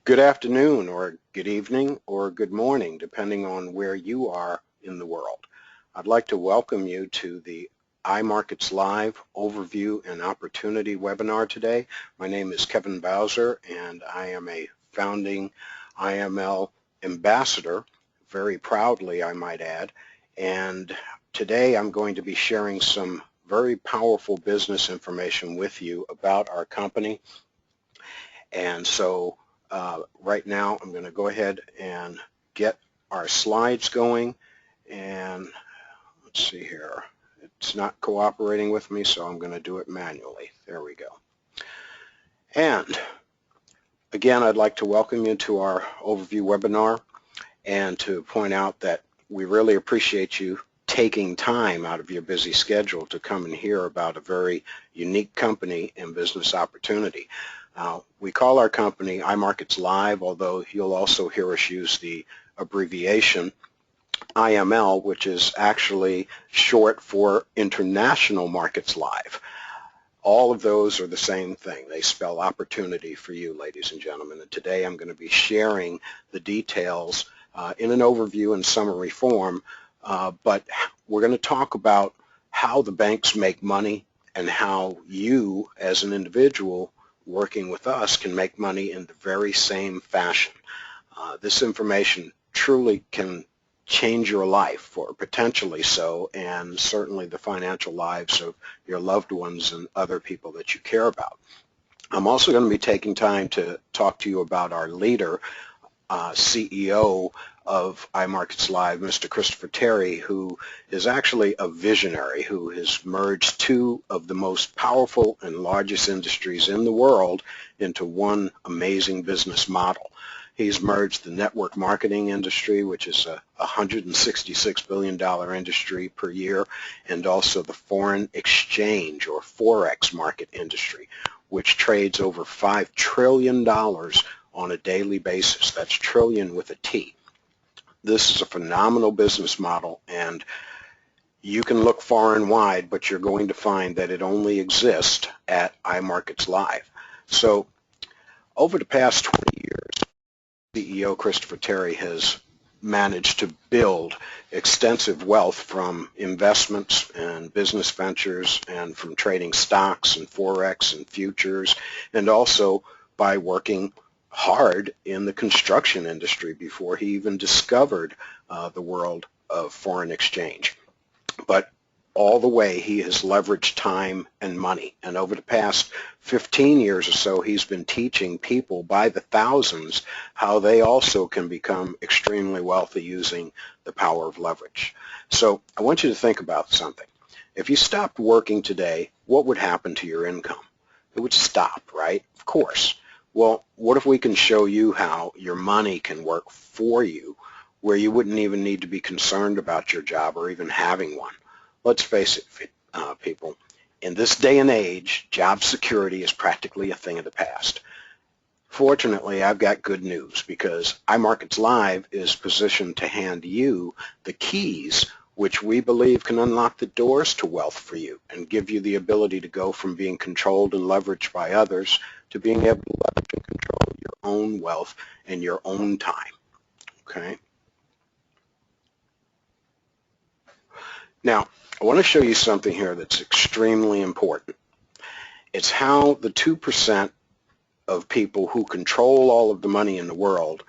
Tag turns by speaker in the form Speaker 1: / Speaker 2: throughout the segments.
Speaker 1: Good afternoon or good evening or good morning, depending on where you are in the world. I'd like to welcome you to the iMarkets Live Overview and Opportunity webinar today. My name is Kevin Bowser and I am a founding IML ambassador, very proudly I might add, and today I'm going to be sharing some very powerful business information with you about our company. And so right now I'm going to go ahead and get our slides going, and let's see here. It's not cooperating with me, so I'm going to do it manually. There we go. And again, I'd like to welcome you to our overview webinar and to point out that we really appreciate you taking time out of your busy schedule to come and hear about a very unique company and business opportunity. We call our company iMarkets Live, although you'll also hear us use the abbreviation IML, which is actually short for International Markets Live. All of those are the same thing. They spell opportunity for you, ladies and gentlemen. And today I'm going to be sharing the details in an overview and summary form, but we're going to talk about how the banks make money and how you, as an individual working with us, can make money in the very same fashion. This information truly can change your life, or potentially so, and certainly the financial lives of your loved ones and other people that you care about. I'm also going to be taking time to talk to you about our leader, CEO of iMarkets Live, Mr. Christopher Terry, who is actually a visionary who has merged two of the most powerful and largest industries in the world into one amazing business model. He's merged the network marketing industry, which is a $166 billion industry per year, and also the foreign exchange or Forex market industry, which trades over $5 trillion on a daily basis. That's trillion with a T. This is a phenomenal business model, and you can look far and wide, but you're going to find that it only exists at iMarkets Live. So over the past 20 years, CEO Christopher Terry has managed to build extensive wealth from investments and business ventures and from trading stocks and Forex and futures, and also by working hard in the construction industry before he even discovered the world of foreign exchange. But all the way he has leveraged time and money, and over the past 15 years or so he's been teaching people by the thousands how they also can become extremely wealthy using the power of leverage. So I want you to think about something. If you stopped working today, what would happen to your income? It would stop, right? Of course. Well, what if we can show you how your money can work for you, where you wouldn't even need to be concerned about your job or even having one? Let's face it, people, in this day and age, job security is practically a thing of the past. Fortunately, I've got good news, because iMarkets Live is positioned to hand you the keys which we believe can unlock the doors to wealth for you and give you the ability to go from being controlled and leveraged by others to being able to leverage and control your own wealth in your own time. Okay? Now, I want to show you something here that's extremely important. It's how the 2% of people who control all of the money in the world,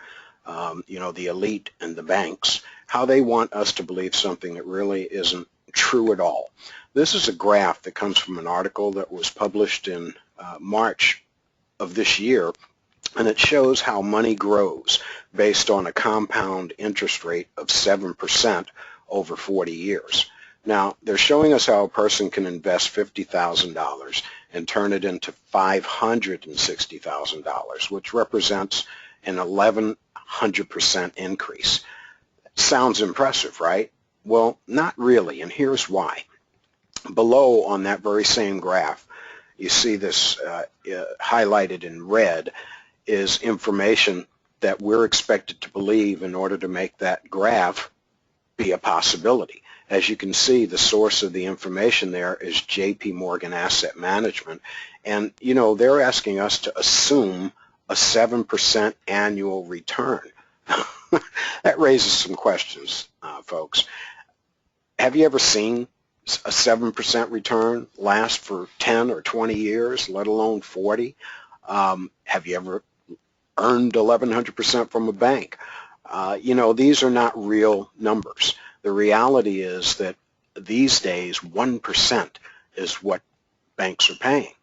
Speaker 1: the elite and the banks, how they want us to believe something that really isn't true at all. This is a graph that comes from an article that was published in March of this year, and it shows how money grows based on a compound interest rate of 7% over 40 years. Now, they're showing us how a person can invest $50,000 and turn it into $560,000, which represents an 1,100% increase. Sounds impressive, right? Well, not really, and here's why. Below on that very same graph, you see this highlighted in red is information that we're expected to believe in order to make that graph be a possibility. As you can see, the source of the information there is JP Morgan Asset Management, and they're asking us to assume a 7% annual return. That raises some questions, folks. Have you ever seen a 7% return last for 10 or 20 years, let alone 40? Have you ever earned 1,100% from a bank? These are not real numbers. The reality is that these days 1% is what banks are paying.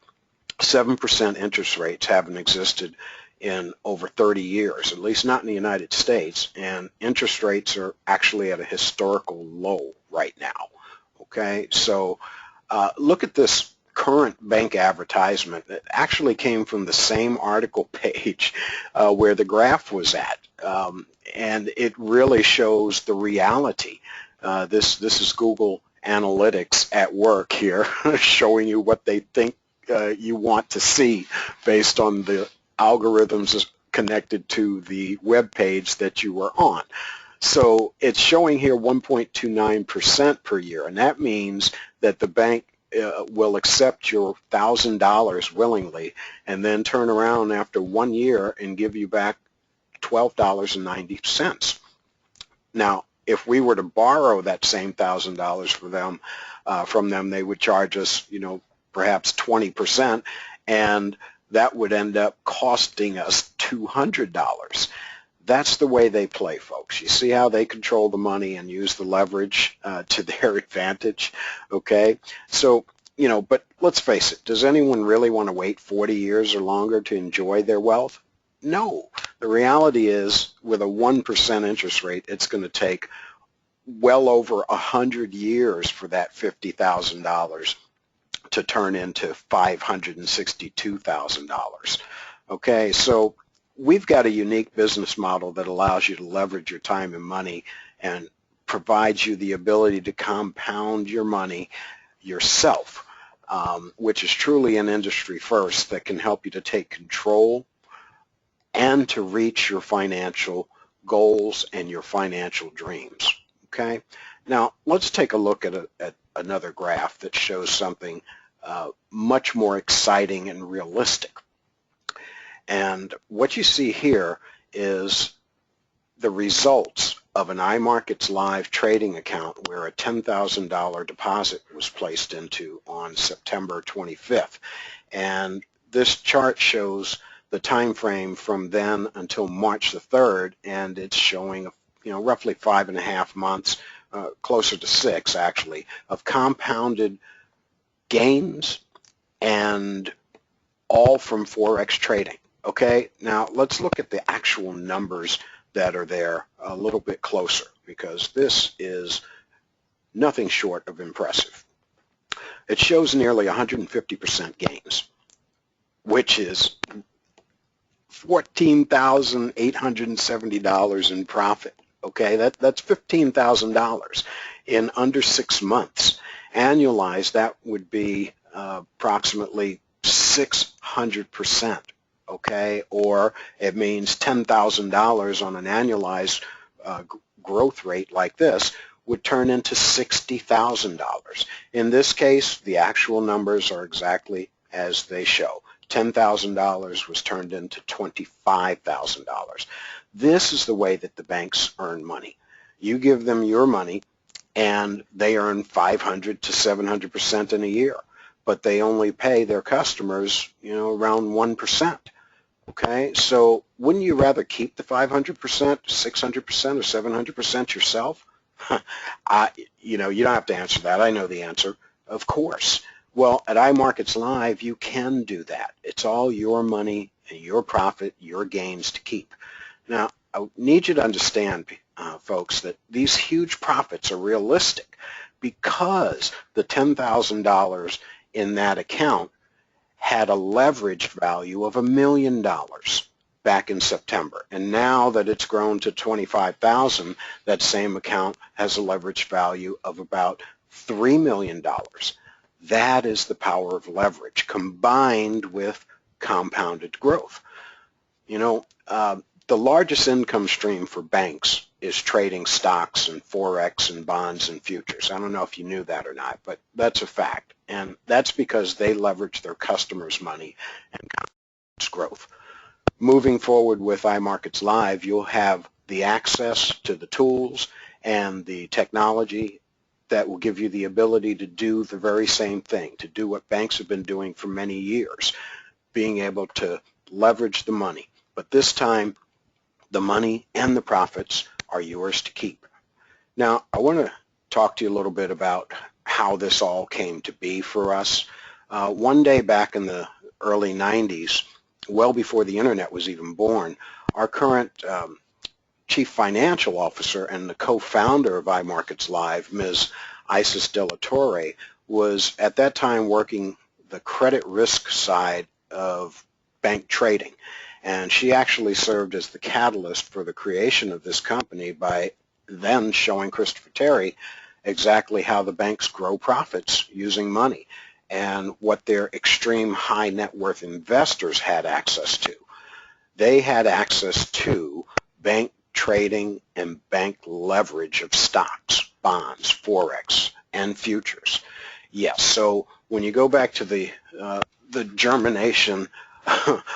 Speaker 1: 7% interest rates haven't existed in over 30 years, at least not in the United States, and interest rates are actually at a historical low right now. Okay, so look at this current bank advertisement. It actually came from the same article page where the graph was at, and it really shows the reality. This is Google Analytics at work here, showing you what they think you want to see based on the algorithms connected to the web page that you were on. So it's showing here 1.29% per year, and that means that the bank will accept your $1,000 willingly and then turn around after 1 year and give you back $12.90. Now, if we were to borrow that same $1,000 from them, they would charge us, perhaps 20%, and that would end up costing us $200. That's the way they play, folks. You see how they control the money and use the leverage to their advantage, okay? So, but let's face it, does anyone really want to wait 40 years or longer to enjoy their wealth? No. The reality is, with a 1% interest rate, it's going to take well over 100 years for that $50,000 to turn into $562,000. Okay, so we've got a unique business model that allows you to leverage your time and money and provides you the ability to compound your money yourself, which is truly an industry first that can help you to take control and to reach your financial goals and your financial dreams. Okay, now let's take a look at another graph that shows something much more exciting and realistic. And what you see here is the results of an iMarkets Live trading account where a $10,000 deposit was placed into on September 25th. And this chart shows the time frame from then until March the 3rd, and it's showing roughly 5.5 months, closer to 6 actually, of compounded gains, and all from Forex trading. Okay, now let's look at the actual numbers that are there a little bit closer, because this is nothing short of impressive. It shows nearly 150% gains, which is $14,870 in profit. Okay, that's $15,000 in under 6 months. Annualized, that would be approximately 600%. Okay, or it means $10,000 on an annualized growth rate like this would turn into $60,000. In this case, the actual numbers are exactly as they show. $10,000 was turned into $25,000. This is the way that the banks earn money. You give them your money, and they earn 500 to 700% in a year, but they only pay their customers, around 1%. Okay, so wouldn't you rather keep the 500%, 600%, or 700% yourself? You don't have to answer that. I know the answer. Of course. Well, at iMarkets Live, you can do that. It's all your money and your profit, your gains to keep. Now, I need you to understand, folks, that these huge profits are realistic because the $10,000 in that account had a leverage value of $1 million back in September. And now that it's grown to $25,000, that same account has a leverage value of about $3 million. That is the power of leverage combined with compounded growth. The largest income stream for banks is trading stocks and Forex and bonds and futures. I don't know if you knew that or not, but that's a fact. And that's because they leverage their customers' money and growth. moving forward with iMarkets Live, you'll have the access to the tools and the technology that will give you the ability to do the very same thing, to do what banks have been doing for many years, being able to leverage the money. But this time, the money and the profits are yours to keep. Now, I want to talk to you a little bit about how this all came to be for us. One day back in the early 90s, well before the internet was even born, our current chief financial officer and the co-founder of iMarkets Live, Ms. Isis De La Torre, was at that time working the credit risk side of bank trading. And she actually served as the catalyst for the creation of this company by then showing Christopher Terry exactly how the banks grow profits using money and what their extreme high net worth investors had access to. They had access to bank trading and bank leverage of stocks, bonds, forex, and futures. Yes, so when you go back to the germination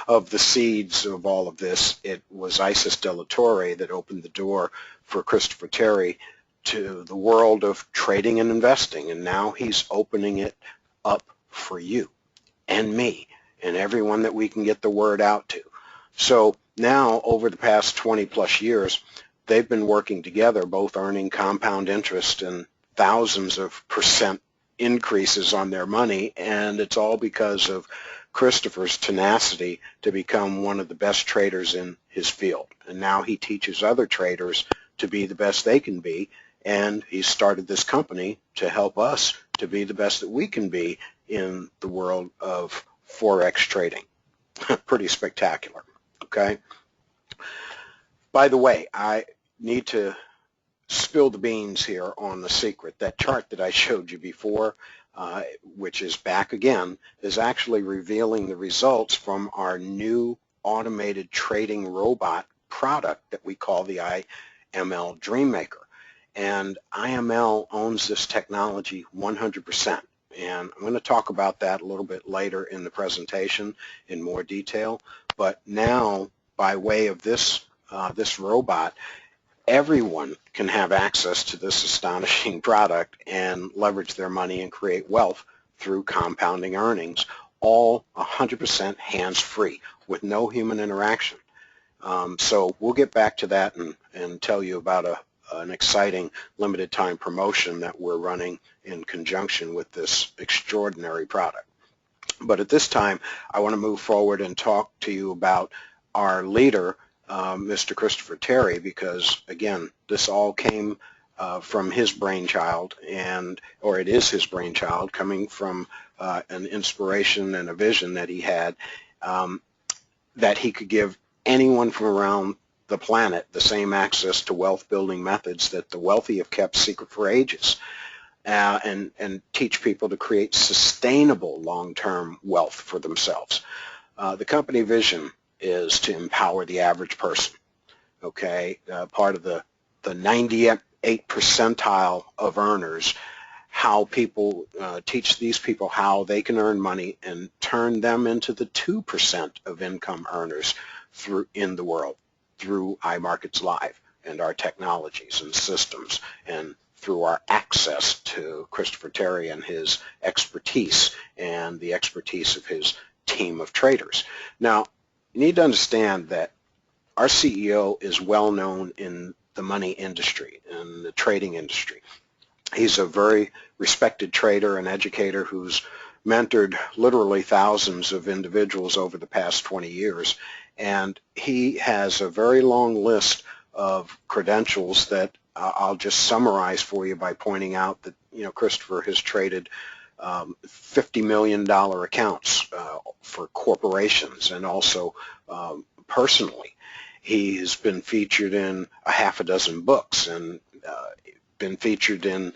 Speaker 1: of the seeds of all of this, it was Isis De La Torre that opened the door for Christopher Terry to the world of trading and investing, and now he's opening it up for you and me and everyone that we can get the word out to. So now, over the past 20 plus years, they've been working together, both earning compound interest and thousands of percent increases on their money, and it's all because of Christopher's tenacity to become one of the best traders in his field. And now he teaches other traders to be the best they can be, and he started this company to help us to be the best that we can be in the world of Forex trading. Pretty spectacular, okay? By the way, I need to spill the beans here on the secret. That chart that I showed you before, which is back again, is actually revealing the results from our new automated trading robot product that we call the IML Dreammaker. And IML owns this technology 100%. And I'm going to talk about that a little bit later in the presentation in more detail. But now, by way of this robot, everyone can have access to this astonishing product and leverage their money and create wealth through compounding earnings, all 100% hands-free with no human interaction. So we'll get back to that and tell you about an exciting limited time promotion that we're running in conjunction with this extraordinary product. But at this time, I want to move forward and talk to you about our leader, Mr. Christopher Terry, because again, this all came from his brainchild, or it is his brainchild, coming from an inspiration and a vision that he had, that he could give anyone from around the planet the same access to wealth building methods that the wealthy have kept secret for ages, and teach people to create sustainable long-term wealth for themselves. The company vision is to empower the average person, okay? Part of the 98th percentile of earners, how people teach these people how they can earn money and turn them into the 2% of income earners in the world through iMarkets Live and our technologies and systems, and through our access to Christopher Terry and his expertise and the expertise of his team of traders. Now, you need to understand that our CEO is well known in the money industry and the trading industry. He's a very respected trader and educator who's mentored literally thousands of individuals over the past 20 years, and he has a very long list of credentials that I'll just summarize for you by pointing out that, you know, Christopher has traded $50 million accounts for corporations and also personally. He's been featured in a half a dozen books and been featured in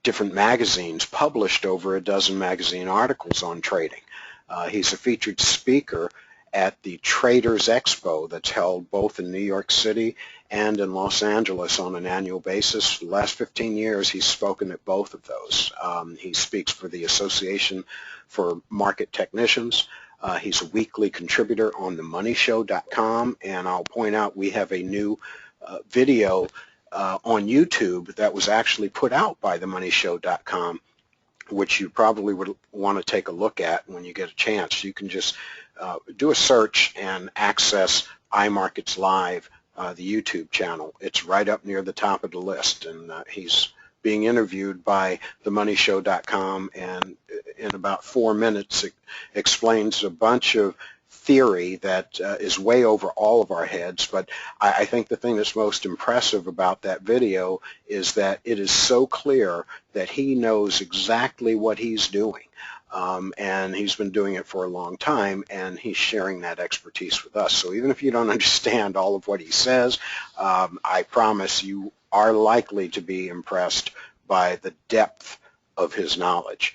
Speaker 1: different magazines, published over a dozen magazine articles on trading. He's a featured speaker at the Traders Expo that's held both in New York City and in Los Angeles on an annual basis. For the last 15 years, he's spoken at both of those. He speaks for the Association for Market Technicians. He's a weekly contributor on themoneyshow.com, and I'll point out we have a new video on YouTube that was actually put out by themoneyshow.com, which you probably would want to take a look at when you get a chance. You can just do a search and access iMarkets Live, the YouTube channel. It's right up near the top of the list, and he's being interviewed by themoneyshow.com, and in about 4 minutes it explains a bunch of theory that is way over all of our heads. But I think the thing that's most impressive about that video is that it is so clear that he knows exactly what he's doing. And he's been doing it for a long time, and he's sharing that expertise with us. So even if you don't understand all of what he says, I promise you are likely to be impressed by the depth of his knowledge.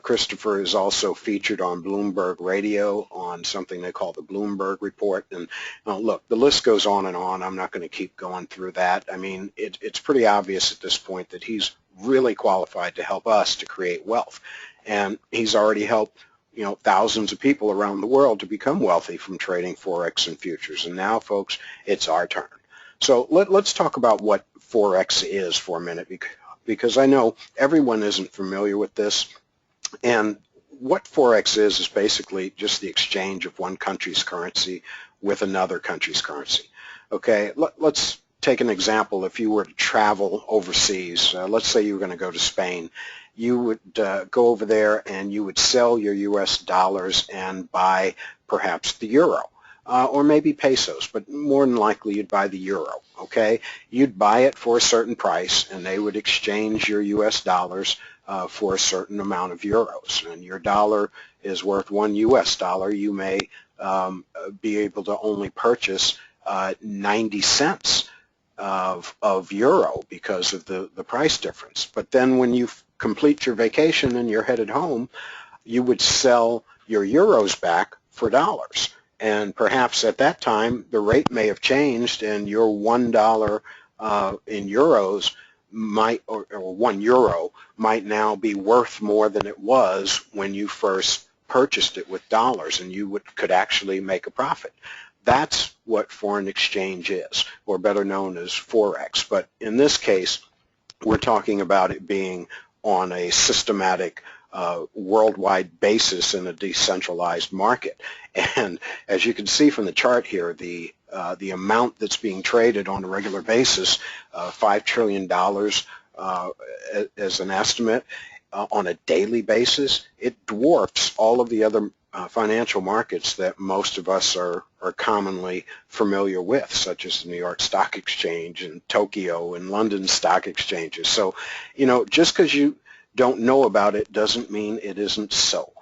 Speaker 1: Christopher is also featured on Bloomberg Radio on something they call the Bloomberg Report. And look, the list goes on and on. I'm not going to keep going through that. I mean, it's pretty obvious at this point that he's really qualified to help us to create wealth. And he's already helped, thousands of people around the world to become wealthy from trading Forex and futures. And now, folks, it's our turn. So let's talk about what Forex is for a minute, because I know everyone isn't familiar with this. And what Forex is basically just the exchange of one country's currency with another country's currency. Okay, let's take an example. If you were to travel overseas, let's say you were going to go to Spain, you would go over there and you would sell your US dollars and buy perhaps the euro. Or maybe pesos, but more than likely you'd buy the euro, okay? You'd buy it for a certain price, and they would exchange your US dollars for a certain amount of euros. And your dollar is worth $1 US. You may be able to only purchase 90 cents of euro because of the price difference. But then when you complete your vacation and you're headed home, you would sell your euros back for dollars. And perhaps at that time the rate may have changed, and your $1 in euros might, or €1 might now be worth more than it was when you first purchased it with dollars, and you could actually make a profit. That's what foreign exchange is, or better known as Forex. But in this case, we're talking about it being on a systematic worldwide basis in a decentralized market. And as you can see from the chart here, the amount that's being traded on a regular basis, $5 trillion as an estimate, on a daily basis, it dwarfs all of the other financial markets that most of us are commonly familiar with, such as the New York Stock Exchange and Tokyo and London stock exchanges. So, just because you don't know about it doesn't mean it isn't so.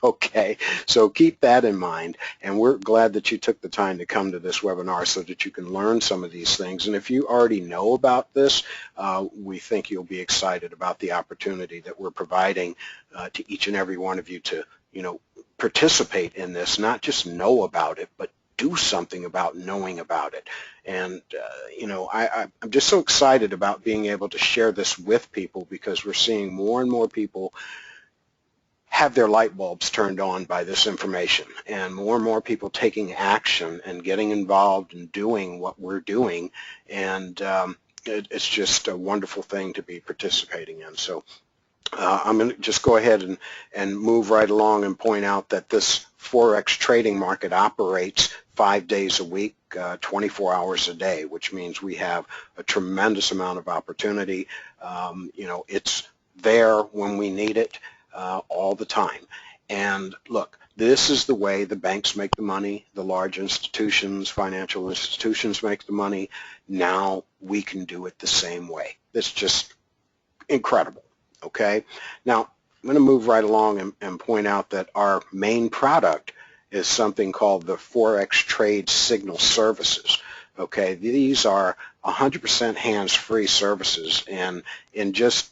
Speaker 1: Okay, so keep that in mind, and we're glad that you took the time to come to this webinar so that you can learn some of these things. And if you already know about this, we think you'll be excited about the opportunity that we're providing to each and every one of you to, participate in this, not just know about it, but do something about knowing about it. And I'm just so excited about being able to share this with people, because we're seeing more and more people have their light bulbs turned on by this information, and more people taking action and getting involved and doing what we're doing. And it's just a wonderful thing to be participating in. So I'm going to just go ahead and move right along and point out that this Forex trading market operates 5 days a week, 24 hours a day, which means we have a tremendous amount of opportunity. It's there when we need it all the time. And look, this is the way the banks make the money, the large institutions, financial institutions make the money. Now we can do it the same way. It's just incredible. Okay, now I'm going to move right along and point out that our main product is something called the Forex Trade Signal Services. Okay, these are 100% hands-free services, and in just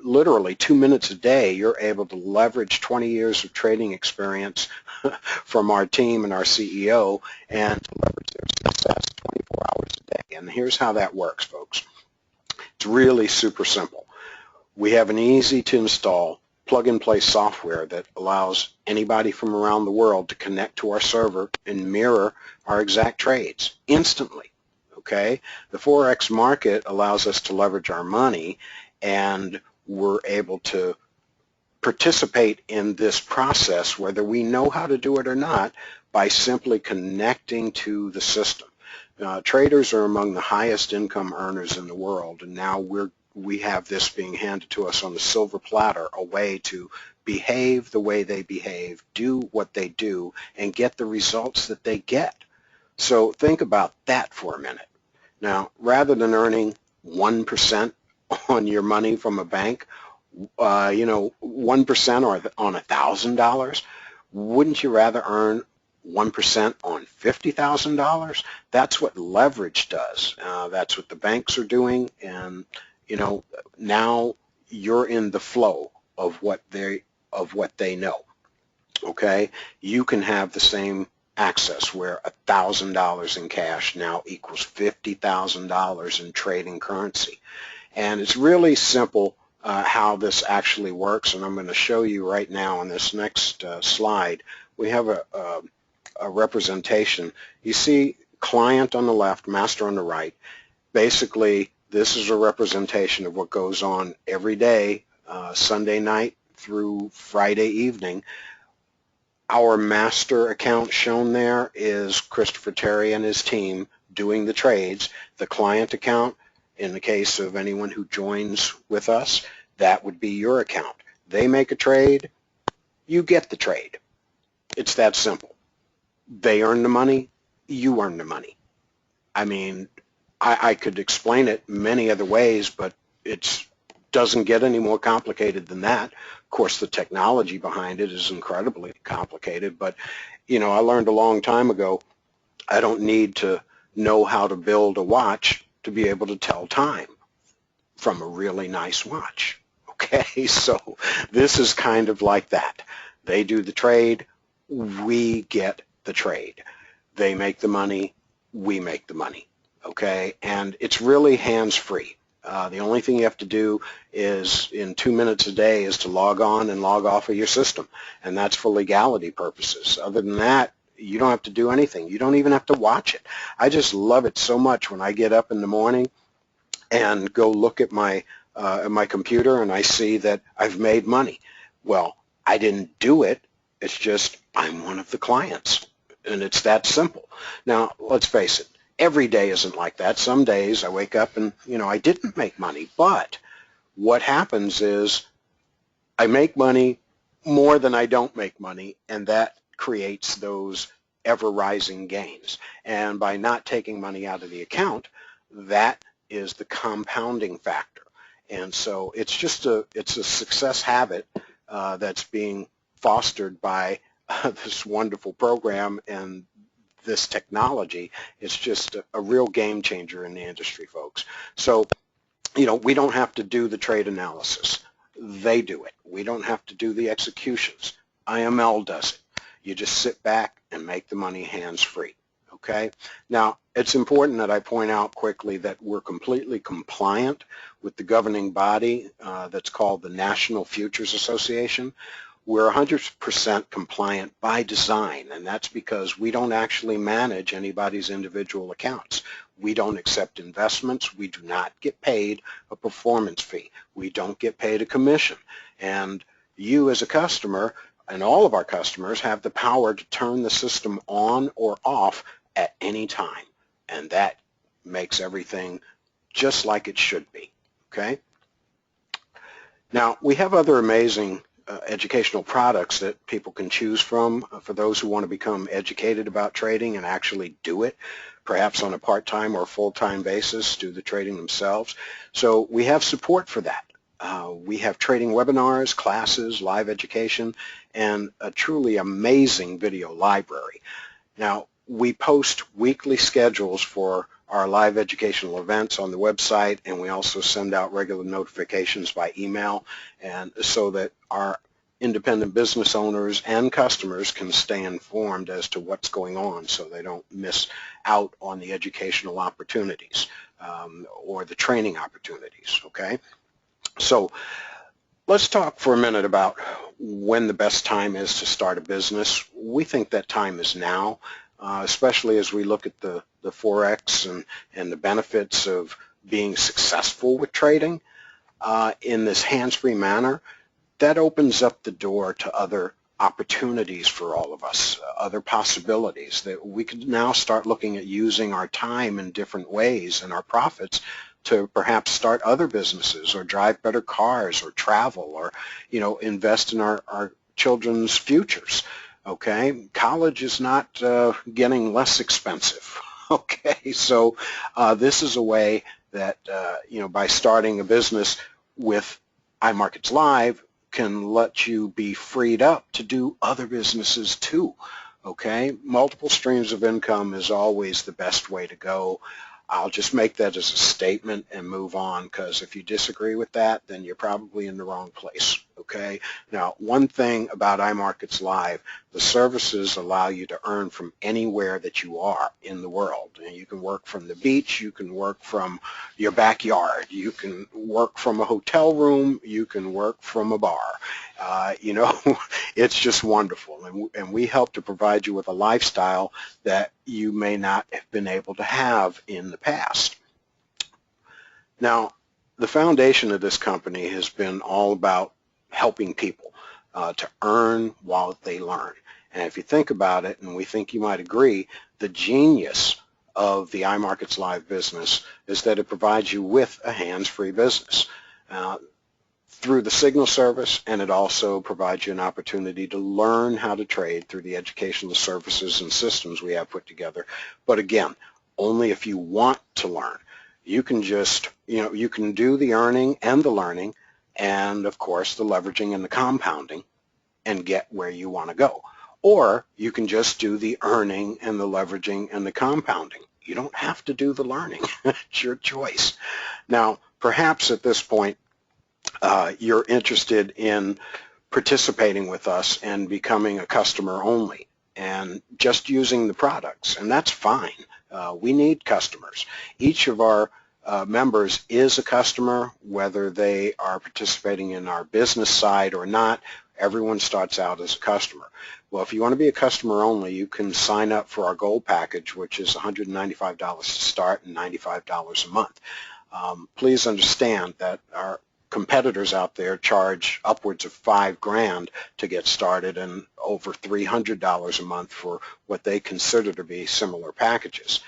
Speaker 1: literally 2 minutes a day, you're able to leverage 20 years of trading experience from our team and our CEO, and to leverage their success 24 hours a day. And here's how that works, folks. It's really super simple. We have an easy to install plug-and-play software that allows anybody from around the world to connect to our server and mirror our exact trades instantly. Okay? The Forex market allows us to leverage our money, and we're able to participate in this process whether we know how to do it or not by simply connecting to the system. Traders are among the highest income earners in the world, and now we have this being handed to us on the silver platter, a way to behave the way they behave, do what they do, and get the results that they get. So think about that for a minute. Now, rather than earning 1% on your money from a bank, 1% or on $1,000, wouldn't you rather earn 1% on $50,000? That's what leverage does. That's what the banks are doing, and now you're in the flow of what they know. Okay, you can have the same access where $1,000 in cash now equals $50,000 in trading currency, and it's really simple how this actually works, and I'm going to show you right now on this next slide. We have a representation. You see client on the left, master on the right. Basically, this is a representation of what goes on every day, Sunday night through Friday evening. Our master account shown there is Christopher Terry and his team doing the trades. The client account, in the case of anyone who joins with us, that would be your account. They make a trade, you get the trade. It's that simple. They earn the money, you earn the money. I mean, I could explain it many other ways, but it doesn't get any more complicated than that. Of course, the technology behind it is incredibly complicated, but I learned a long time ago, I don't need to know how to build a watch to be able to tell time from a really nice watch. Okay, so this is kind of like that. They do the trade, we get the trade. They make the money, we make the money. Okay, and it's really hands-free. The only thing you have to do is, in 2 minutes a day, is to log on and log off of your system, and that's for legality purposes. Other than that, you don't have to do anything. You don't even have to watch it. I just love it so much when I get up in the morning and go look at my computer and I see that I've made money. Well, I didn't do it. It's just I'm one of the clients, and it's that simple. Now, let's face it. Every day isn't like that. Some days I wake up and, I didn't make money. But what happens is I make money more than I don't make money, and that creates those ever-rising gains. And by not taking money out of the account, that is the compounding factor. And so it's a success habit that's being fostered by this wonderful program and this technology. It's just a real game changer in the industry, folks. So, we don't have to do the trade analysis. They do it. We don't have to do the executions. IML does it. You just sit back and make the money hands-free. Okay? Now, it's important that I point out quickly that we're completely compliant with the governing body that's called the National Futures Association. We're 100% compliant by design, and that's because we don't actually manage anybody's individual accounts. We don't accept investments. We do not get paid a performance fee. We don't get paid a commission. And you as a customer, and all of our customers, have the power to turn the system on or off at any time. And that makes everything just like it should be. Okay? Now, we have other amazing educational products that people can choose from for those who want to become educated about trading and actually do it, perhaps on a part-time or full-time basis, do the trading themselves. So we have support for that. We have trading webinars, classes, live education, and a truly amazing video library. Now, we post weekly schedules for our live educational events on the website, and we also send out regular notifications by email, and so that our independent business owners and customers can stay informed as to what's going on, so they don't miss out on the educational opportunities or the training opportunities. Okay, so Let's talk for a minute about when the best time is to start a business. We think that time is now, especially as we look at the Forex and the benefits of being successful with trading in this hands-free manner. That opens up the door to other opportunities for all of us, other possibilities that we can now start looking at using our time in different ways and our profits to perhaps start other businesses or drive better cars or travel or, invest in our children's futures. Okay, college is not getting less expensive. Okay, so this is a way that, by starting a business with iMarkets Live, can let you be freed up to do other businesses too. Okay, multiple streams of income is always the best way to go. I'll just make that as a statement and move on, because if you disagree with that, then you're probably in the wrong place. Okay, now one thing about iMarkets Live, the services allow you to earn from anywhere that you are in the world. And you can work from the beach, you can work from your backyard, you can work from a hotel room, you can work from a bar. It's just wonderful, and we help to provide you with a lifestyle that you may not have been able to have in the past. Now, the foundation of this company has been all about helping people to earn while they learn. And if you think about it, and we think you might agree, the genius of the iMarkets Live business is that it provides you with a hands-free business through the signal service, and it also provides you an opportunity to learn how to trade through the educational services and systems we have put together. But again, only if you want to learn. You can just, you can do the earning and the learning and, of course, the leveraging and the compounding and get where you want to go. Or you can just do the earning and the leveraging and the compounding. You don't have to do the learning. It's your choice. Now, perhaps at this point, you're interested in participating with us and becoming a customer only and just using the products, and that's fine. We need customers. Each of our members is a customer, whether they are participating in our business side or not. Everyone starts out as a customer. Well, if you want to be a customer only, you can sign up for our gold package, which is $195 to start and $95 a month. Please understand that our competitors out there charge upwards of $5,000 to get started and over $300 a month for what they consider to be similar packages.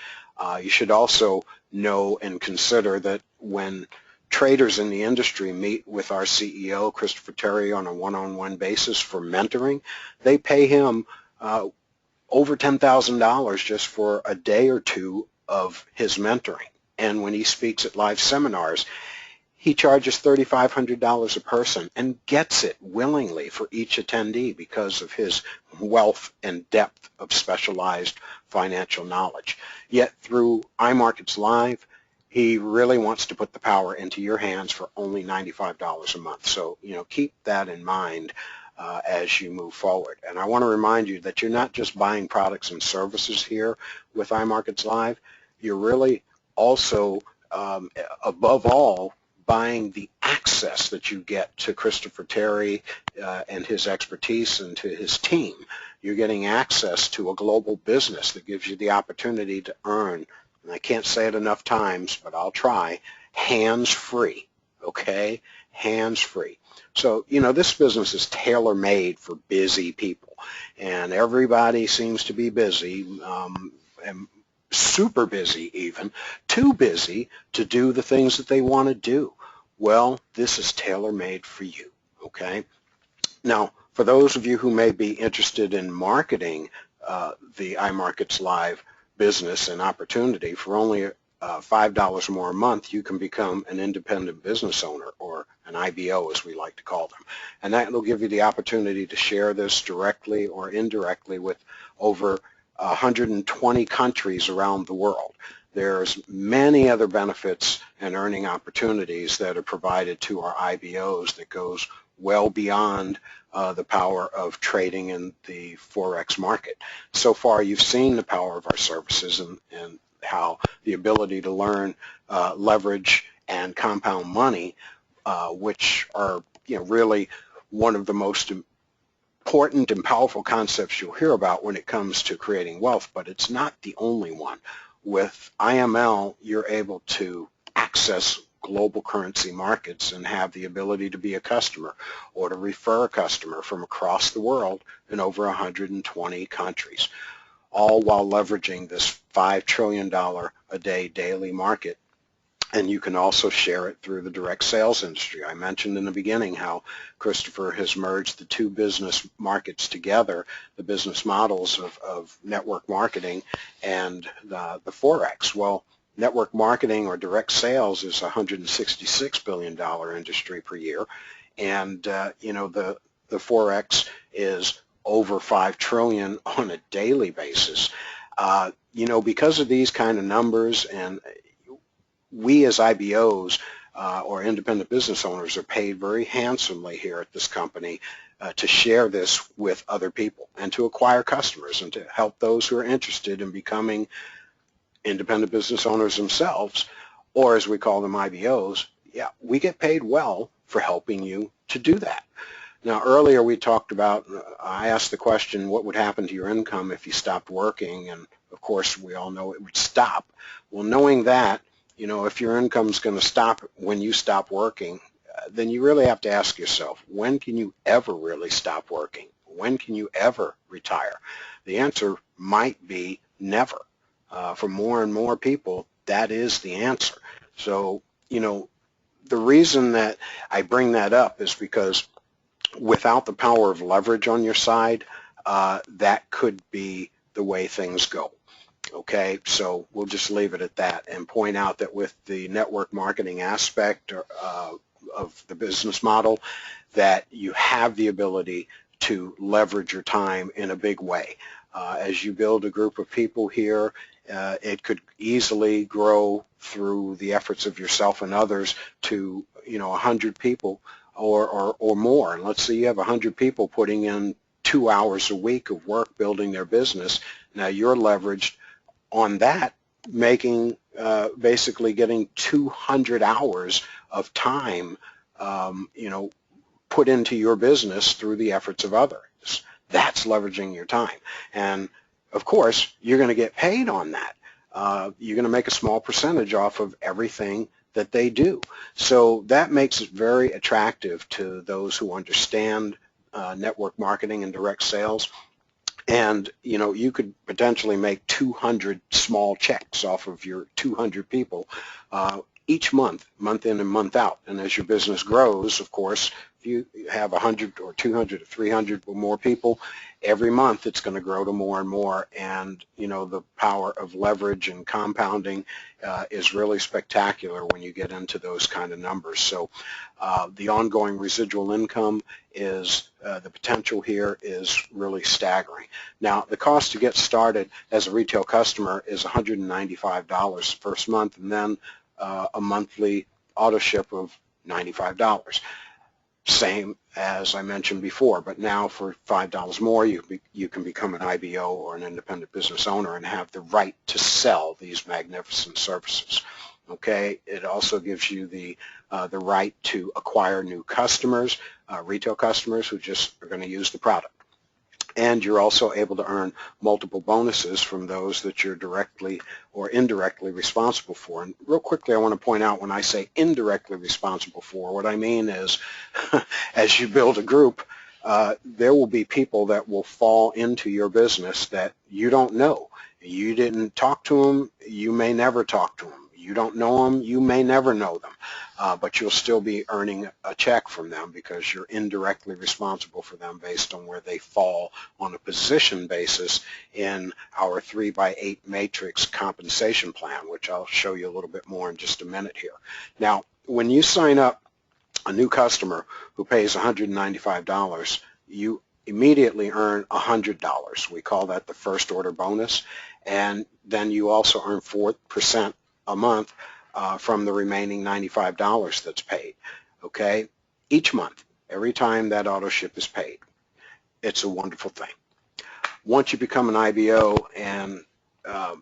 Speaker 1: You should also know and consider that when traders in the industry meet with our CEO, Christopher Terry, on a one-on-one basis for mentoring, they pay him over $10,000 just for a day or two of his mentoring. And when he speaks at live seminars, he charges $3,500 a person and gets it willingly for each attendee because of his wealth and depth of specialized financial knowledge. Yet through iMarkets Live, he really wants to put the power into your hands for only $95 a month. So, keep that in mind as you move forward. And I want to remind you that you're not just buying products and services here with iMarkets Live. You're really also, above all, buying the access that you get to Christopher Terry and his expertise and to his team. You're getting access to a global business that gives you the opportunity to earn, and I can't say it enough times, but I'll try, hands-free, okay? Hands-free. So, this business is tailor-made for busy people, and everybody seems to be busy, and super busy even, too busy to do the things that they want to do. Well, this is tailor-made for you, okay? Now, for those of you who may be interested in marketing the iMarkets Live business and opportunity, for only $5 more a month, you can become an independent business owner, or an IBO as we like to call them. And that will give you the opportunity to share this directly or indirectly with over 120 countries around the world. There's many other benefits and earning opportunities that are provided to our IBOs that goes well beyond the power of trading in the Forex market. So far, you've seen the power of our services and how the ability to learn leverage and compound money, which are really one of the most important and powerful concepts you'll hear about when it comes to creating wealth, but it's not the only one. With IML, you're able to access global currency markets and have the ability to be a customer or to refer a customer from across the world in over 120 countries, all while leveraging this $5 trillion a day daily market. And you can also share it through the direct sales industry. I mentioned in the beginning how Christopher has merged the two business markets together, the business models of network marketing and the Forex. Well, network marketing or direct sales is a $166 billion industry per year, and the Forex is over $5 trillion on a daily basis. Because of these kind of numbers, and we as IBOs or independent business owners are paid very handsomely here at this company to share this with other people and to acquire customers and to help those who are interested in becoming independent business owners themselves, or as we call them, IBOs. Yeah, we get paid well for helping you to do that. Now, earlier we talked about, I asked the question, what would happen to your income if you stopped working? And of course, we all know it would stop. Well, knowing that, if your income's going to stop when you stop working, then you really have to ask yourself, when can you ever really stop working? When can you ever retire? The answer might be never. For more and more people, that is the answer. So, the reason that I bring that up is because without the power of leverage on your side, that could be the way things go. Okay, so we'll just leave it at that and point out that with the network marketing aspect of the business model, that you have the ability to leverage your time in a big way. As you build a group of people here, it could easily grow through the efforts of yourself and others to 100 people or more. And let's say you have 100 people putting in 2 hours a week of work building their business. Now you're leveraged on that, making basically getting 200 hours of time put into your business through the efforts of others. That's leveraging your time. And of course, you're going to get paid on that. You're going to make a small percentage off of everything that they do. So that makes it very attractive to those who understand network marketing and direct sales. And you could potentially make 200 small checks off of your 200 people each month, month in and month out. And as your business grows, of course, if you have 100 or 200 or 300 or more people, every month it's going to grow to more and more. And the power of leverage and compounding is really spectacular when you get into those kind of numbers. So the ongoing residual income is the potential here is really staggering. Now, the cost to get started as a retail customer is $195 the first month, and then a monthly auto ship of $95. Same as I mentioned before, but now for $5 more, you can become an IBO or an independent business owner and have the right to sell these magnificent services. Okay, it also gives you the right to acquire new customers, retail customers who just are going to use the product. And you're also able to earn multiple bonuses from those that you're directly or indirectly responsible for. And real quickly, I want to point out when I say indirectly responsible for, what I mean is as you build a group, there will be people that will fall into your business that you don't know. You didn't talk to them. You may never talk to them. You don't know them, you may never know them, but you'll still be earning a check from them because you're indirectly responsible for them based on where they fall on a position basis in our 3x8 matrix compensation plan, which I'll show you a little bit more in just a minute here. Now, when you sign up a new customer who pays $195, you immediately earn $100. We call that the first order bonus, and then you also earn 4% a month from the remaining $95 that's paid, okay? Each month, every time that auto ship is paid. It's a wonderful thing. Once you become an IBO and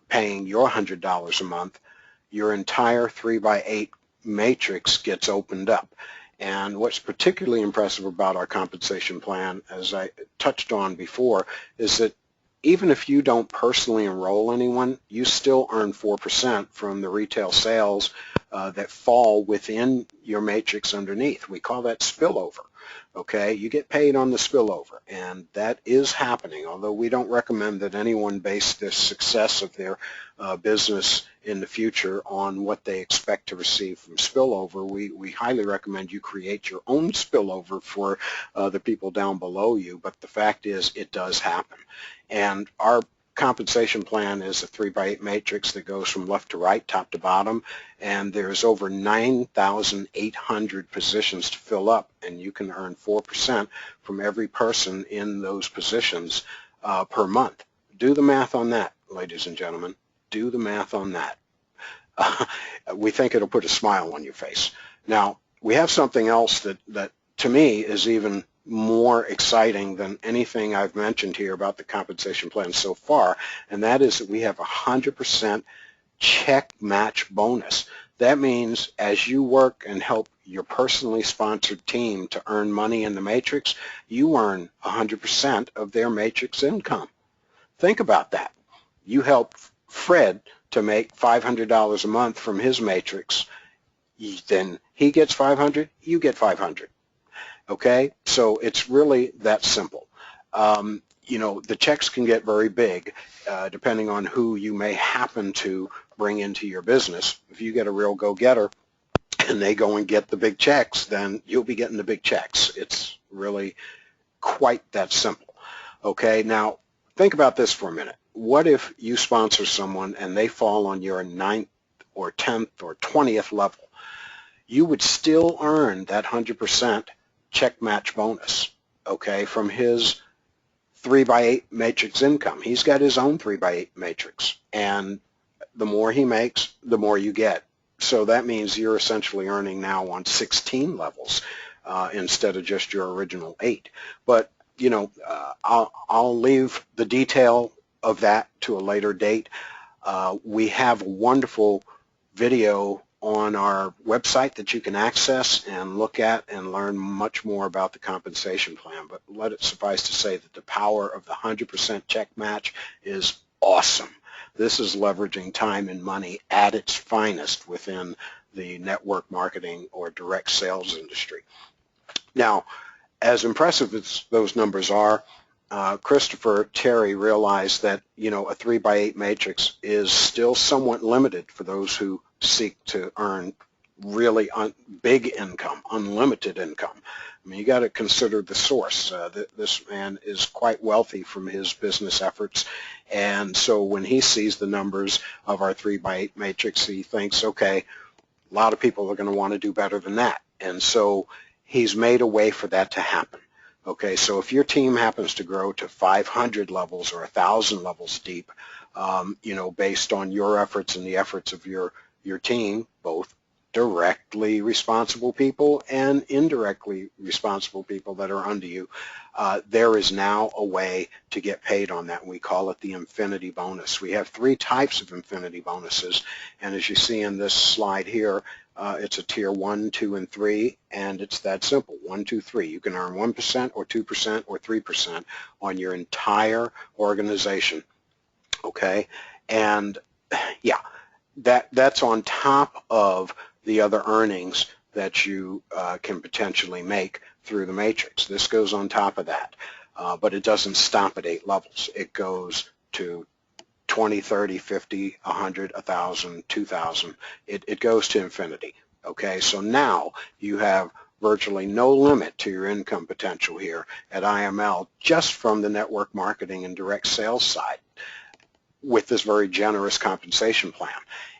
Speaker 1: paying your $100 a month, your entire 3x8 matrix gets opened up. And what's particularly impressive about our compensation plan, as I touched on before, is that even if you don't personally enroll anyone, you still earn 4% from the retail sales that fall within your matrix underneath. We call that spillover. Okay, you get paid on the spillover, and that is happening, although we don't recommend that anyone base the success of their business in the future on what they expect to receive from spillover. We highly recommend you create your own spillover for the people down below you, but the fact is it does happen. And our compensation plan is a 3x8 matrix that goes from left to right, top to bottom, and there's over 9,800 positions to fill up, and you can earn 4% from every person in those positions per month. Do the math on that, ladies and gentlemen. Do the math on that. We think it'll put a smile on your face. Now, we have something else that to me is even more exciting than anything I've mentioned here about the compensation plan so far, and that is that we have 100% check match bonus. That means as you work and help your personally sponsored team to earn money in the matrix, you earn 100% of their matrix income. Think about that. You help Fred to make $500 a month from his matrix, then he gets 500, you get 500. Okay, so it's really that simple. You know, the checks can get very big depending on who you may happen to bring into your business. If you get a real go-getter and they go and get the big checks, then you'll be getting the big checks. It's really quite that simple. Okay, now think about this for a minute. What if you sponsor someone and they fall on your 9th or 10th or 20th level? You would still earn that 100% check match bonus, okay, from his 3x8 matrix income. He's got his own 3x8 matrix, and the more he makes, the more you get. So that means you're essentially earning now on 16 levels instead of just your original 8. But you know, I'll leave the detail of that to a later date. We have a wonderful video on our website that you can access and look at and learn much more about the compensation plan. But let it suffice to say that the power of the 100% check match is awesome. This is leveraging time and money at its finest within the network marketing or direct sales industry. Now, as impressive as those numbers are, Christopher Terry realized that, you know, a 3x8 matrix is still somewhat limited for those who seek to earn really big income, unlimited income. I mean, you got to consider the source. This man is quite wealthy from his business efforts, and so when he sees the numbers of our 3x8 matrix, he thinks, okay, a lot of people are going to want to do better than that, and so he's made a way for that to happen. Okay, so if your team happens to grow to 500 levels or 1,000 levels deep, you know, based on your efforts and the efforts of your team, both directly responsible people and indirectly responsible people that are under you, there is now a way to get paid on that. We call it the infinity bonus. We have 3 types of infinity bonuses, and as you see in this slide here, it's a tier 1, 2, and 3, and it's that simple, 1, 2, 3. You can earn 1% or 2% or 3% on your entire organization, okay? And yeah, that's on top of the other earnings that you can potentially make through the matrix. This goes on top of that, but it doesn't stop at 8 levels. It goes to 20, 30, 50, 100, 1,000, 2,000. It goes to infinity. Okay, so now you have virtually no limit to your income potential here at IML just from the network marketing and direct sales side with this very generous compensation plan.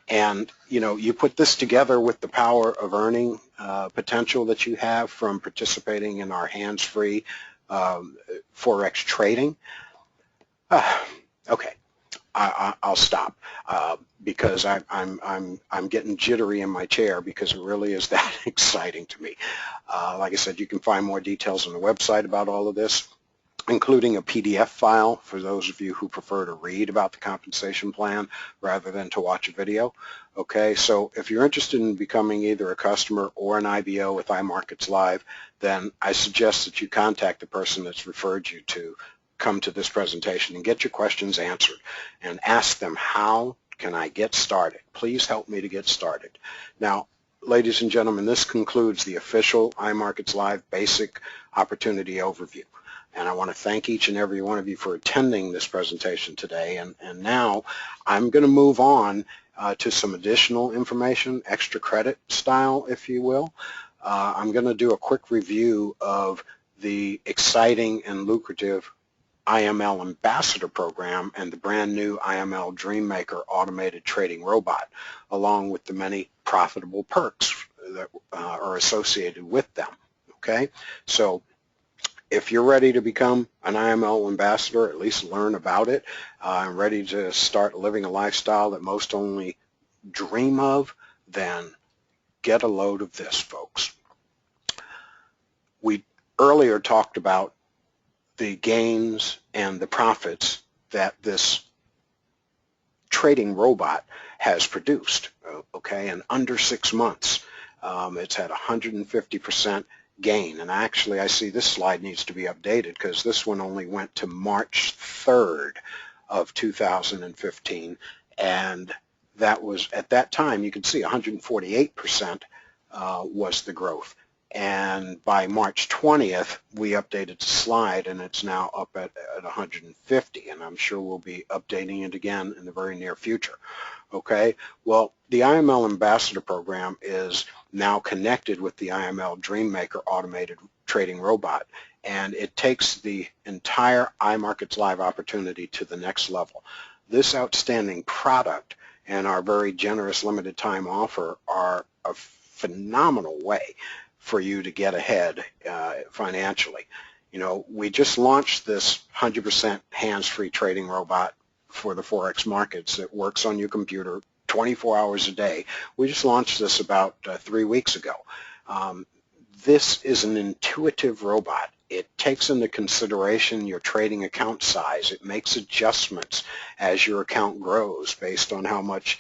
Speaker 1: And you know, you put this together with the power of earning potential that you have from participating in our hands-free Forex trading. Okay. I'll stop because I'm getting jittery in my chair because it really is that exciting to me. Like I said, you can find more details on the website about all of this. including a PDF file for those of you who prefer to read about the compensation plan rather than to watch a video. Okay, so if you're interested in becoming either a customer or an IBO with iMarkets Live, then I suggest that you contact the person that's referred you to come to this presentation and get your questions answered and ask them, how can I get started? Please help me to get started. Now, ladies and gentlemen, this concludes the official iMarkets Live basic opportunity overview. And I want to thank each and every one of you for attending this presentation today. And now I'm going to move on to some additional information, extra credit style, if you will. I'm going to do a quick review of the exciting and lucrative IML Ambassador Program and the brand new IML Dreammaker automated trading robot, along with the many profitable perks that are associated with them. Okay, so if you're ready to become an IML ambassador, at least learn about it, and ready to start living a lifestyle that most only dream of, then get a load of this, folks. We earlier talked about the gains and the profits that this trading robot has produced, okay, in under 6 months. It's had 150% gain, and actually I see this slide needs to be updated because this one only went to March 3rd of 2015, and that was, at that time, you can see 148% was the growth. And by March 20th, we updated the slide, and it's now up at 150, and I'm sure we'll be updating it again in the very near future. Okay, well, the IML Ambassador Program is now connected with the IML Dreammaker automated trading robot, and it takes the entire iMarkets Live opportunity to the next level. This outstanding product and our very generous limited time offer are a phenomenal way for you to get ahead financially. You know, we just launched this 100% hands-free trading robot for the Forex markets that works on your computer 24 hours a day. We just launched this about 3 weeks ago. This is an intuitive robot. It takes into consideration your trading account size. It makes adjustments as your account grows based on how much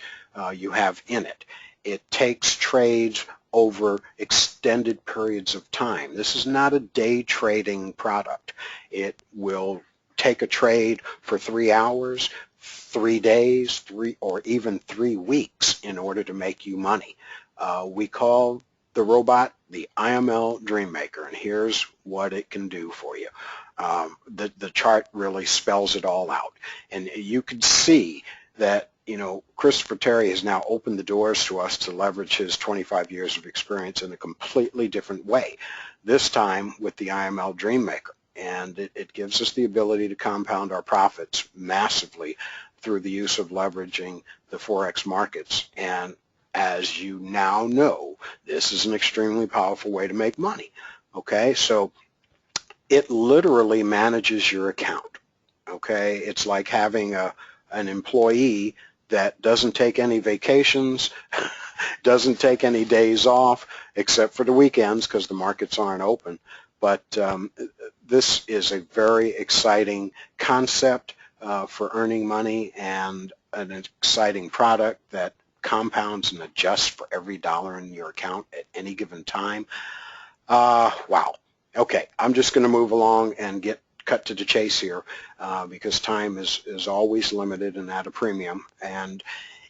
Speaker 1: you have in it. It takes trades over extended periods of time. This is not a day trading product. It will take a trade for 3 hours, 3 days, or even 3 weeks in order to make you money. We call the robot the IML Dreammaker, and here's what it can do for you. The chart really spells it all out, and you can see that, you know, Christopher Terry has now opened the doors to us to leverage his 25 years of experience in a completely different way, this time with the IML Dreammaker. And it gives us the ability to compound our profits massively through the use of leveraging the Forex markets. And as you now know, this is an extremely powerful way to make money. Okay, so it literally manages your account. Okay, it's like having an employee that doesn't take any vacations, doesn't take any days off except for the weekends because the markets aren't open. But this is a very exciting concept for earning money, and an exciting product that compounds and adjusts for every dollar in your account at any given time. Wow. Okay, I'm just going to move along and cut to the chase here because time is always limited and at a premium. And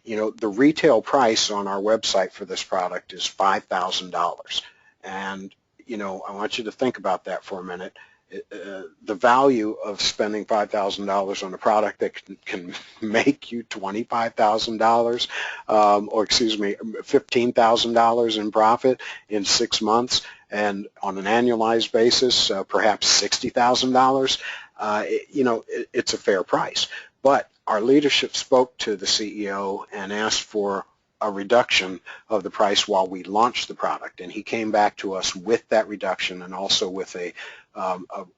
Speaker 1: you know, the retail price on our website for this product is $5,000. And you know, I want you to think about that for a minute. The value of spending $5,000 on a product that can make you $25,000, or excuse me, $15,000 in profit in 6 months, and on an annualized basis, perhaps $60,000. You know, it's a fair price. But our leadership spoke to the CEO and asked for a reduction of the price while we launched the product, and he came back to us with that reduction and also with a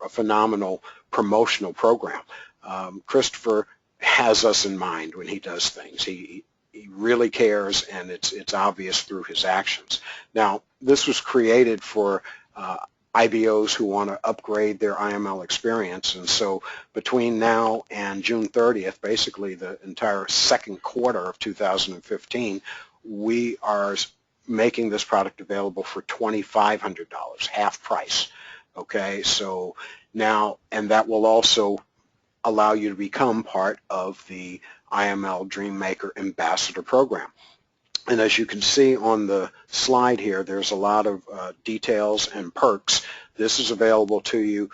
Speaker 1: phenomenal promotional program. Christopher has us in mind when he does things. He really cares, and it's obvious through his actions. Now, this was created for IBOs who want to upgrade their IML experience. And so between now and June 30th, basically the entire second quarter of 2015, we are making this product available for $2,500, half price. Okay, so now, and that will also allow you to become part of the IML Dreammaker Ambassador Program. And as you can see on the slide here, there's a lot of details and perks. This is available to you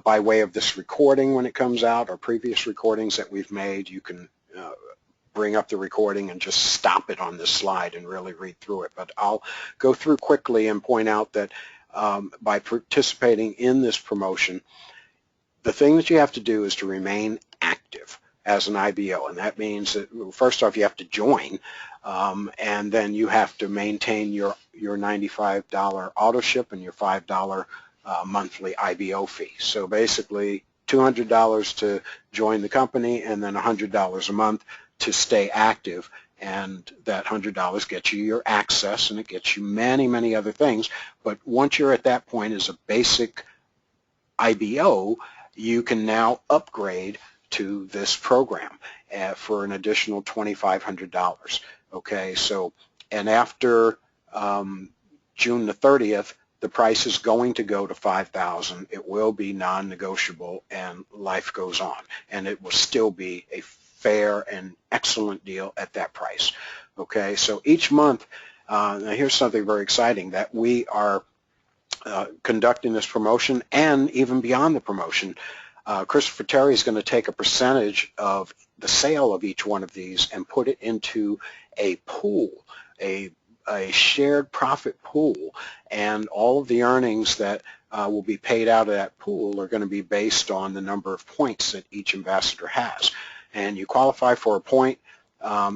Speaker 1: by way of this recording when it comes out, or previous recordings that we've made. You can bring up the recording and just stop it on this slide and really read through it. But I'll go through quickly and point out that by participating in this promotion, the thing that you have to do is to remain active as an IBO, and that means that first off you have to join, and then you have to maintain your $95 auto ship and your $5 monthly IBO fee. So basically $200 to join the company and then $100 a month to stay active, and that $100 gets you your access and it gets you many, many other things. But once you're at that point as a basic IBO, you can now upgrade to this program for an additional $2,500. Okay, so, and after June the 30th, the price is going to go to $5,000. It will be non-negotiable, and life goes on, and it will still be a fair and excellent deal at that price. Okay, so each month, now here's something very exciting, that we are conducting this promotion, and even beyond the promotion, Christopher Terry is going to take a percentage of the sale of each one of these and put it into a pool, a shared profit pool, and all of the earnings that will be paid out of that pool are going to be based on the number of points that each ambassador has. And you qualify for a point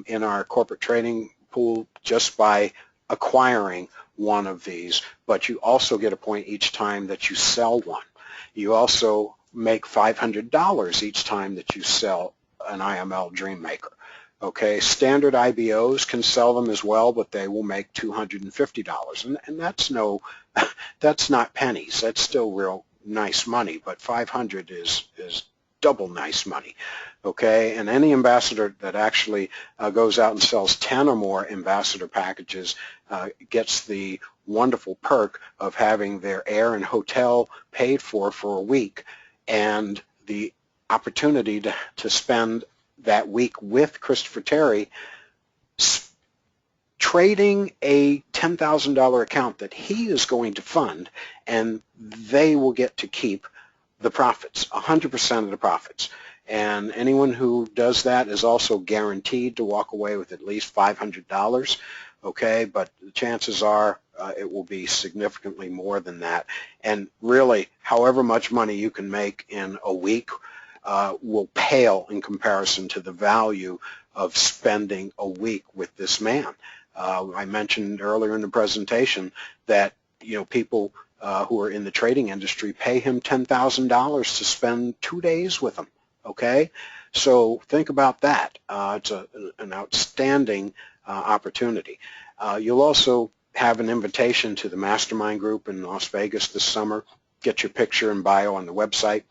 Speaker 1: in our corporate trading pool just by acquiring one of these, but you also get a point each time that you sell one. You also make $500 each time that you sell an IML Dreammaker. Okay, standard IBOs can sell them as well, but they will make $250, and that's that's not pennies. That's still real nice money, but 500 is double nice money. Okay, and any ambassador that actually goes out and sells 10 or more ambassador packages gets the wonderful perk of having their air and hotel paid for a week, and the opportunity to spend that week with Christopher Terry trading a $10,000 account that he is going to fund, and they will get to keep the profits, 100% of the profits. And anyone who does that is also guaranteed to walk away with at least $500. Okay, but the chances are it will be significantly more than that. And really, however much money you can make in a week will pale in comparison to the value of spending a week with this man. I mentioned earlier in the presentation that people who are in the trading industry pay him $10,000 to spend 2 days with him. Okay, so think about that. It's an outstanding opportunity. You'll also have an invitation to the mastermind group in Las Vegas this summer. Get your picture and bio on the website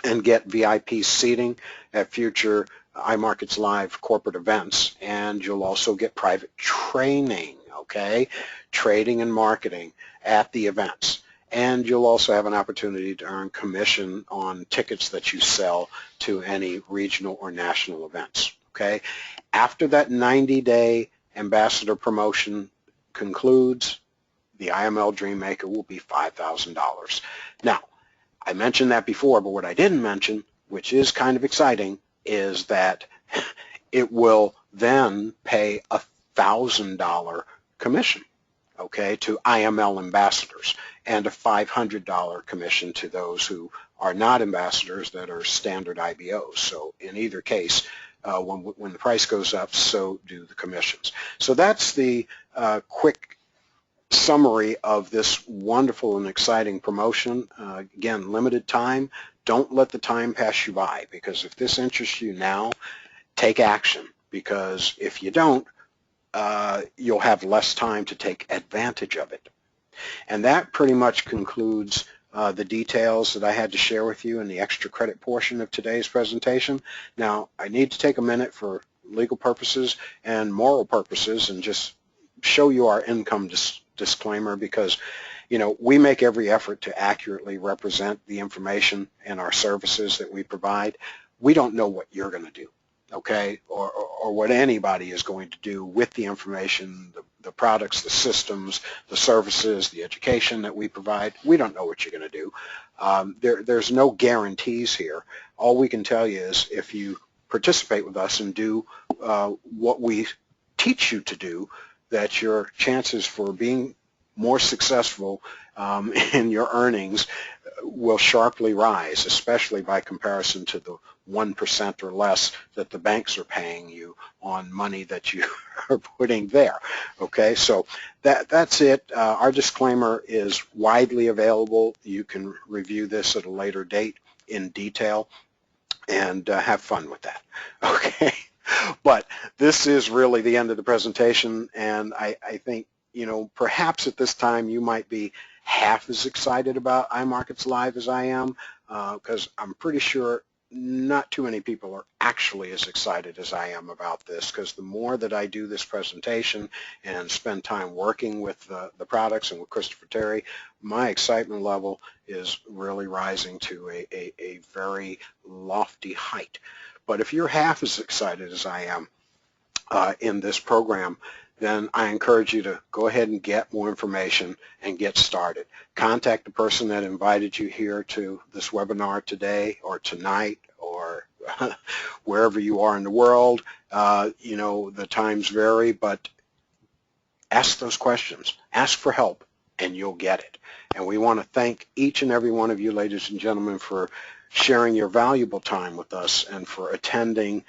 Speaker 1: and get VIP seating at future iMarkets Live corporate events, and you'll also get private training, okay, trading and marketing at the events. And you'll also have an opportunity to earn commission on tickets that you sell to any regional or national events, okay? After that 90-day ambassador promotion concludes, the IML Dreammaker will be $5,000. Now, I mentioned that before, but what I didn't mention, which is kind of exciting, is that it will then pay a $1,000 commission, okay, to IML ambassadors, and a $500 commission to those who are not ambassadors that are standard IBOs. So in either case, when the price goes up, so do the commissions. So that's the quick summary of this wonderful and exciting promotion. Again, limited time. Don't let the time pass you by, because if this interests you now, take action, because if you don't, you'll have less time to take advantage of it. And that pretty much concludes the details that I had to share with you in the extra credit portion of today's presentation. Now, I need to take a minute for legal purposes and moral purposes and just show you our income disclaimer, because we make every effort to accurately represent the information and our services that we provide. We don't know what you're going to do, okay, or what anybody is going to do with the information, the products, the systems, the services, the education that we provide. We don't know what you're going to do. There's no guarantees here. All we can tell you is if you participate with us and do what we teach you to do, that your chances for being more successful in your earnings will sharply rise, especially by comparison to the 1% or less that the banks are paying you on money that you are putting there. Okay, so that's it. Our disclaimer is widely available. You can review this at a later date in detail and have fun with that. Okay, but this is really the end of the presentation, and I think perhaps at this time you might be half as excited about iMarkets Live as I am, because I'm pretty sure not too many people are actually as excited as I am about this, because the more that I do this presentation and spend time working with the products and with Christopher Terry, my excitement level is really rising to a very lofty height. But if you're half as excited as I am in this program, then I encourage you to go ahead and get more information and get started. Contact the person that invited you here to this webinar today or tonight or wherever you are in the world. The times vary, but ask those questions. Ask for help and you'll get it. And we want to thank each and every one of you, ladies and gentlemen, for sharing your valuable time with us and for attending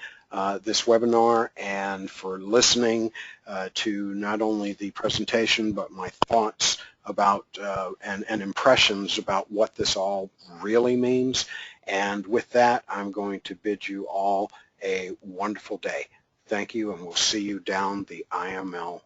Speaker 1: this webinar and for listening to not only the presentation but my thoughts about and impressions about what this all really means. And with that, I'm going to bid you all a wonderful day. Thank you, and we'll see you down the IML